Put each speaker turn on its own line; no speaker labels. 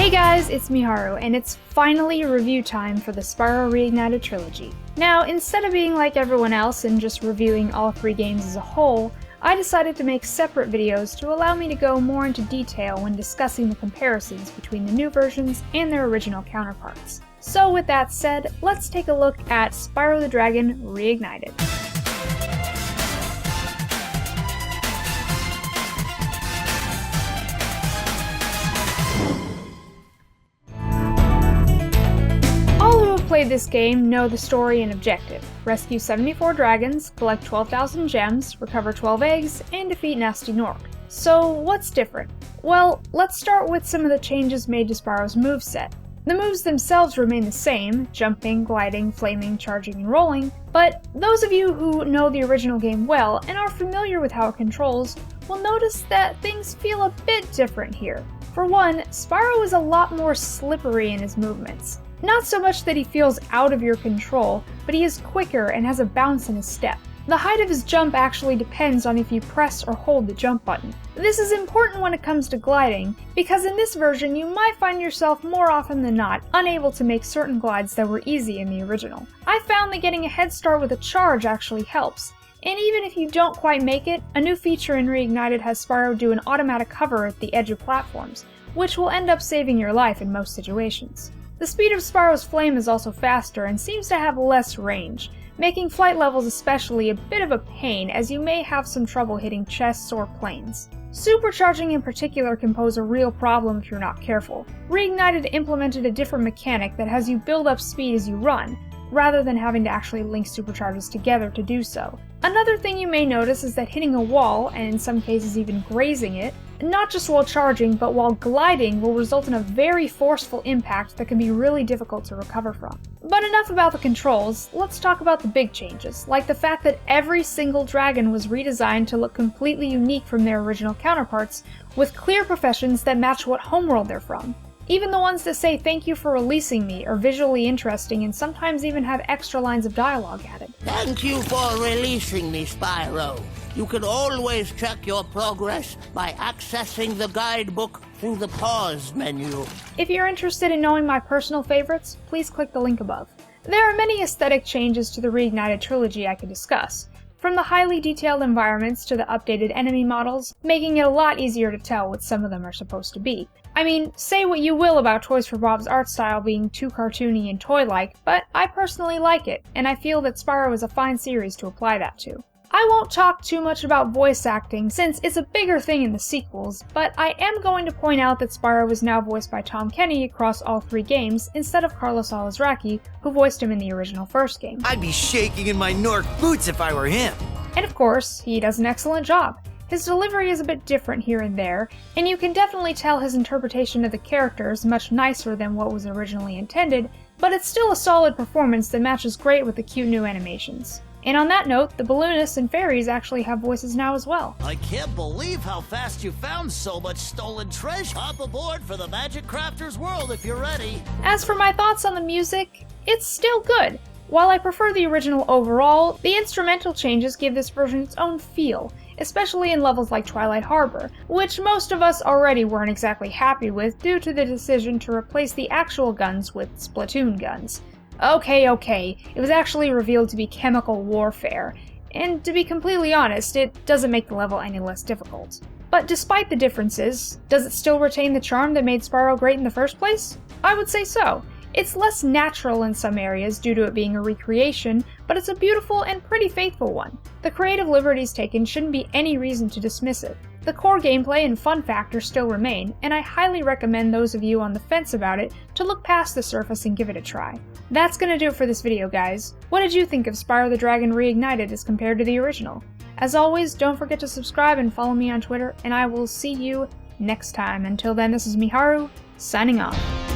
Hey guys, it's Miharu, and it's finally review time for the Spyro Reignited trilogy. Now, instead of being like everyone else and just reviewing all 3 games as a whole, I decided to make separate videos to allow me to go more into detail when discussing the comparisons between the new versions and their original counterparts. So with that said, let's take a look at Spyro the Dragon Reignited. Played this game know the story and objective. Rescue 74 dragons, collect 12,000 gems, recover 12 eggs, and defeat Nasty Nork. So what's different? Well, let's start with some of the changes made to Spyro's moveset. The moves themselves remain the same, jumping, gliding, flaming, charging, and rolling, but those of you who know the original game well and are familiar with how it controls will notice that things feel a bit different here. For one, Spyro is a lot more slippery in his movements. Not so much that he feels out of your control, but he is quicker and has a bounce in his step. The height of his jump actually depends on if you press or hold the jump button. This is important when it comes to gliding, because in this version you might find yourself more often than not unable to make certain glides that were easy in the original. I found that getting a head start with a charge actually helps, and even if you don't quite make it, a new feature in Reignited has Spyro do an automatic hover at the edge of platforms, which will end up saving your life in most situations. The speed of Spyro's flame is also faster and seems to have less range, making flight levels especially a bit of a pain as you may have some trouble hitting chests or planes. Supercharging in particular can pose a real problem if you're not careful. Reignited implemented a different mechanic that has you build up speed as you run, rather than having to actually link supercharges together to do so. Another thing you may notice is that hitting a wall, and in some cases even grazing it, not just while charging but while gliding, will result in a very forceful impact that can be really difficult to recover from. But enough about the controls, let's talk about the big changes, like the fact that every single dragon was redesigned to look completely unique from their original counterparts, with clear professions that match what homeworld they're from. Even the ones that say "thank you for releasing me" are visually interesting and sometimes even have extra lines of dialogue added.
Thank you for releasing me, Spyro. You can always check your progress by accessing the guidebook through the pause menu.
If you're interested in knowing my personal favorites, please click the link above. There are many aesthetic changes to the Reignited trilogy I could discuss, from the highly detailed environments to the updated enemy models, making it a lot easier to tell what some of them are supposed to be. I mean, say what you will about Toys for Bob's art style being too cartoony and toy-like, but I personally like it, and I feel that Spyro is a fine series to apply that to. I won't talk too much about voice acting since it's a bigger thing in the sequels, but I am going to point out that Spyro is now voiced by Tom Kenny across all 3 games instead of Carlos Alazraqui, who voiced him in the original first game.
I'd be shaking in my Nork boots if I were him.
And of course, he does an excellent job. His delivery is a bit different here and there, and you can definitely tell his interpretation of the character is much nicer than what was originally intended, but it's still a solid performance that matches great with the cute new animations. And on that note, the balloonists and fairies actually have voices now as well.
I can't believe how fast you found so much stolen treasure. Hop aboard for the Magic Crafter's world if you're ready.
As for my thoughts on the music, it's still good. While I prefer the original overall, the instrumental changes give this version its own feel, especially in levels like Twilight Harbor, which most of us already weren't exactly happy with due to the decision to replace the actual guns with Splatoon guns. Okay, it was actually revealed to be chemical warfare, and to be completely honest, it doesn't make the level any less difficult. But despite the differences, does it still retain the charm that made Spyro great in the first place? I would say so. It's less natural in some areas due to it being a recreation, but it's a beautiful and pretty faithful one. The creative liberties taken shouldn't be any reason to dismiss it. The core gameplay and fun factor still remain, and I highly recommend those of you on the fence about it to look past the surface and give it a try. That's gonna do it for this video, guys. What did you think of Spyro the Dragon Reignited as compared to the original? As always, don't forget to subscribe and follow me on Twitter, and I will see you next time. Until then, this is Miharu, signing off.